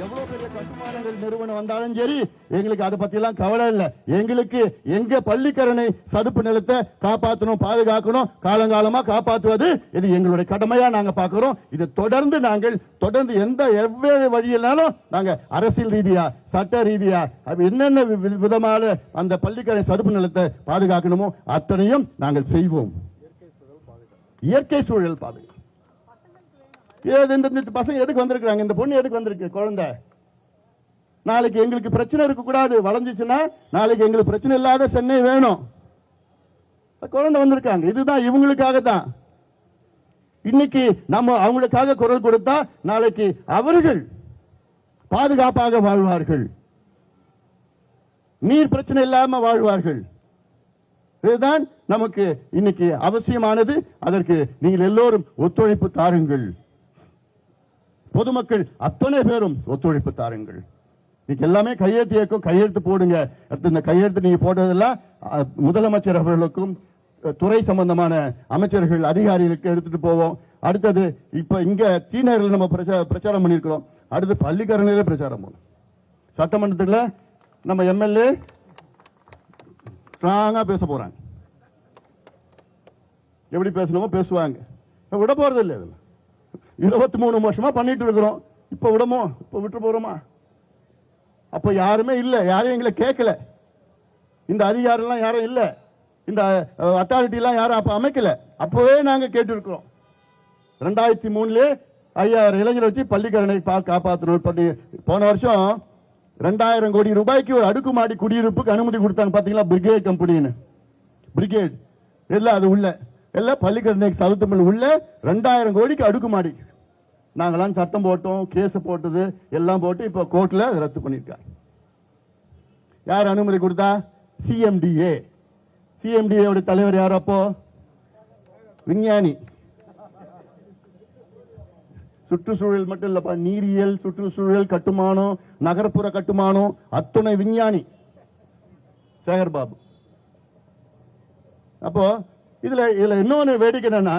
எவ்வளவு பெரிய கட்டுமானங்கள் நிறுவனம் வந்தாலும் சரி எங்களுக்கு அதை பத்தி எல்லாம் கவலை இல்லை. எங்களுக்கு எங்க பள்ளிக்கரணை சதுப்பு நிலத்தை காப்பாற்றணும், பாதுகாக்கணும், காலங்காலமா காப்பாற்றுவது இது எங்களுடைய கடமையா நாங்க பார்க்கிறோம். இது தொடர்ந்து எந்த எவ்வேறு வழியினாலும் நாங்க அரசியல் ரீதியா சட்ட ரீதியா என்னென்ன விதமான அந்த பள்ளிக்கரணை சதுப்பு நிலத்தை பாதுகாக்கணுமோ அத்தனையும் நாங்கள் செய்வோம். இயற்கை சூழல் பாதுகாப்பு. இந்த பசங்க எதுக்கு வந்திருக்காங்க? இந்த பொண்ணு எதுக்கு வந்திருக்கு? குழந்தை நாளைக்கு எங்களுக்கு பிரச்சனை இருக்க கூடாது. வளைஞ்சிச்சுன்னா நாளைக்கு எங்களுக்கு பிரச்சனை இல்லாத சென்னை வேணும். குழந்தை வந்திருக்காங்க. இதுதான் இவங்களுக்காக தான். இன்னைக்கு நம்ம அவங்களுக்காக குரல் கொடுத்தா நாளைக்கு அவர்கள் பாதுகாப்பாக வாழ்வார்கள், நீர் பிரச்சனை இல்லாம வாழ்வார்கள். இதுதான் நமக்கு இன்னைக்கு அவசியமானது. அதற்கு நீங்கள் எல்லோரும் ஒத்துழைப்பு தாருங்கள். பொதுமக்கள் அத்தனை பேரும் ஒத்துழைப்பு தாருங்கள். நீங்க எல்லாமே கையெழுத்து இயக்கம், கையெழுத்து போடுங்க. இந்த கையெழுத்து நீங்க போட்டதெல்லாம் முதலமைச்சர் அவர்களுக்கும் துறை சம்பந்தமான அமைச்சர்கள் அதிகாரிகளுக்கு எடுத்துட்டு போவோம். அடுத்தது இப்ப இங்க தீநகரில் நம்ம பிரச்சாரம் பண்ணிருக்கிறோம். அடுத்து பள்ளிக்கரணையில பிரச்சாரம் போகணும். சட்டமன்றத்தில் நம்ம எம்எல்ஏ ஸ்ட்ராங்கா பேச போறாங்க. எப்படி பேசணுமோ பேசுவாங்க. விட போறது இல்லை. 23 வருஷமா பண்ணிட்டு இருக்கிறோம். இப்ப விடமோ? இப்ப விட்டு போறோமா? அப்ப யாருமே இல்ல, யாரும் எங்களை கேட்கல. இந்த அதிகாரம் எல்லாம் யாரும் இல்ல, இந்த அத்தாரிட்டி எல்லாம் யாரும் அப்ப அமைக்கல. அப்பவே நாங்க கேட்டு இருக்கிறோம். 2003 5000 இளைஞர் வச்சு பள்ளிக்கரணை காப்பாற்றணும் பண்ணி போன வருஷம் 2000 கோடி ரூபாய்க்கு ஒரு அடுக்குமாடி குடியிருப்புக்கு அனுமதி கொடுத்தாங்க. பாத்தீங்களா? பிரிகேட் கம்பெனின்னு. பிரிகேட் எல்லாம் அது உள்ள எல்லாம் பள்ளிக்கரணை சதுப்பு உள்ள 2000 கோடிக்கு அடுக்குமாடி. நாங்களாம் சட்டம் போட்டோம், கேஸ் போட்டது எல்லாம் போட்டு இப்ப கோர்ட்ல ரத்து பண்ணிருக்காங்க. யார் அனுமதி கொடுத்தா? சிஎம்டிஏ. சிஎம்டிஏ தலைவர் யார்? அப்போ விஞ்ஞானி. சுற்றுச்சூழல் மட்டும் இல்லப்பா, நீரியல், சுற்றுச்சூழல், கட்டுமானம், நகர்ப்புற கட்டுமானம் அத்துணை விஞ்ஞானி சேகர் பாபு. அப்போ இதுல இன்னொன்னு வேடிக்கை என்னன்னா,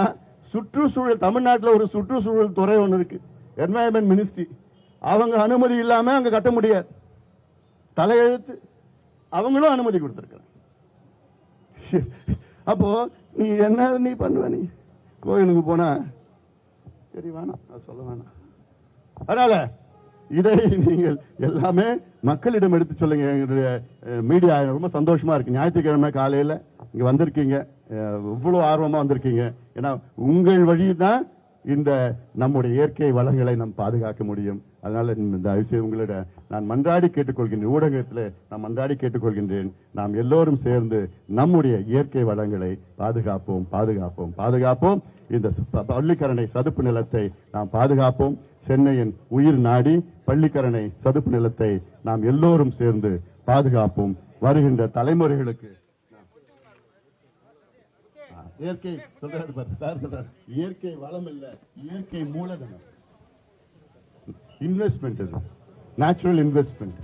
சுற்றுச்சூழல் தமிழ்நாட்டில் ஒரு சுற்றுச்சூழல் துறை ஒன்று இருக்கு, என்வாயன்மெண்ட் மினிஸ்ட்ரி. அவங்க அனுமதி இல்லாம அங்க கட்ட முடியாது. தலையெழுத்து அவங்களும் அனுமதி கொடுத்திருக்காங்க. அப்போ நீ என்ன நீ பண்ணுவ? நீ கோயிலுக்கு போனா சரி வேணாம், சொல்ல வேணாம். அதனால இதை நீங்கள் எல்லாமே மக்களிடம் எடுத்து சொல்லுங்க. எங்களுடைய மீடியா ரொம்ப சந்தோஷமா இருக்கு. ஞாயிற்றுக்கிழமை காலையில இங்க வந்திருக்கீங்க, இவ்வளவு ஆர்வமா வந்திருக்கீங்க. ஏன்னா உங்கள் வழிதான் இந்த நம்முடைய இயற்கை வளங்களை நாம் பாதுகாக்க முடியும். அதனால இந்த விஷயம் உங்களிட நான் மன்றாடி கேட்டுக்கொள்கின்றேன், ஊடகத்தில் நான் மன்றாடி கேட்டுக்கொள்கின்றேன். நாம் எல்லோரும் சேர்ந்து நம்முடைய இயற்கை வளங்களை பாதுகாப்போம், பாதுகாப்போம், பாதுகாப்போம். இந்த பள்ளிக்கரணை சதுப்பு நிலத்தை நாம் பாதுகாப்போம். சென்னையின் உயிர் நாடி பள்ளிக்கரணை சதுப்பு நிலத்தை நாம் எல்லோரும் சேர்ந்து பாதுகாப்போம். வருகின்ற தலைமுறைகளுக்கு இயற்கை சொல்றாரு சார், சொல்றாரு இயற்கை வளம் இல்ல, இயற்கை மூலதனம். இன்வெஸ்ட்மெண்ட் இது, natural investment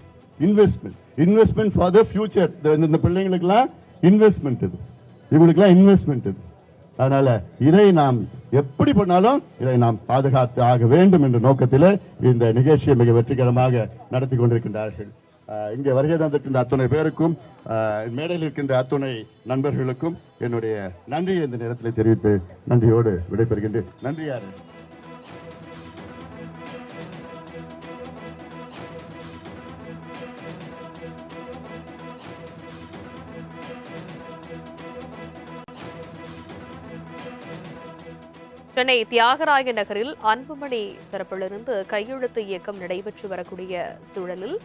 for the future. இந்த பிள்ளைங்களுக்கெல்லாம் இன்வெஸ்ட்மெண்ட் இது, இவங்களுக்கெல்லாம் இன்வெஸ்ட்மெண்ட் இது. அதனால இதை நாம் எப்படி பண்ணாலும் இதை நாம் பாதுகாத்து ஆக வேண்டும் என்ற நோக்கத்தில் இந்த நிகழ்ச்சியை மிக வெற்றிகரமாக நடத்தி கொண்டிருக்கின்றார்கள். இங்கே வருகை தந்திருக்கின்ற அத்துணை பேருக்கும், மேடையில் இருக்கின்ற அத்துணை நண்பர்களுக்கும் என்னுடைய நன்றியை இந்த நேரத்தில் தெரிவித்து நன்றியோடு விடைபெறுகின்றேன். நன்றி. யாரு சென்னை தியாகராய நகரில் அன்புமணி தரப்பிலிருந்து கையெழுத்து இயக்கம் நடைபெற்று வரக்கூடிய சூழலில்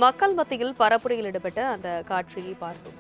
மக்கள் மத்தியில் பரப்புரையில் ஈடுபட்ட அந்த காட்சியை பார்த்தோம்.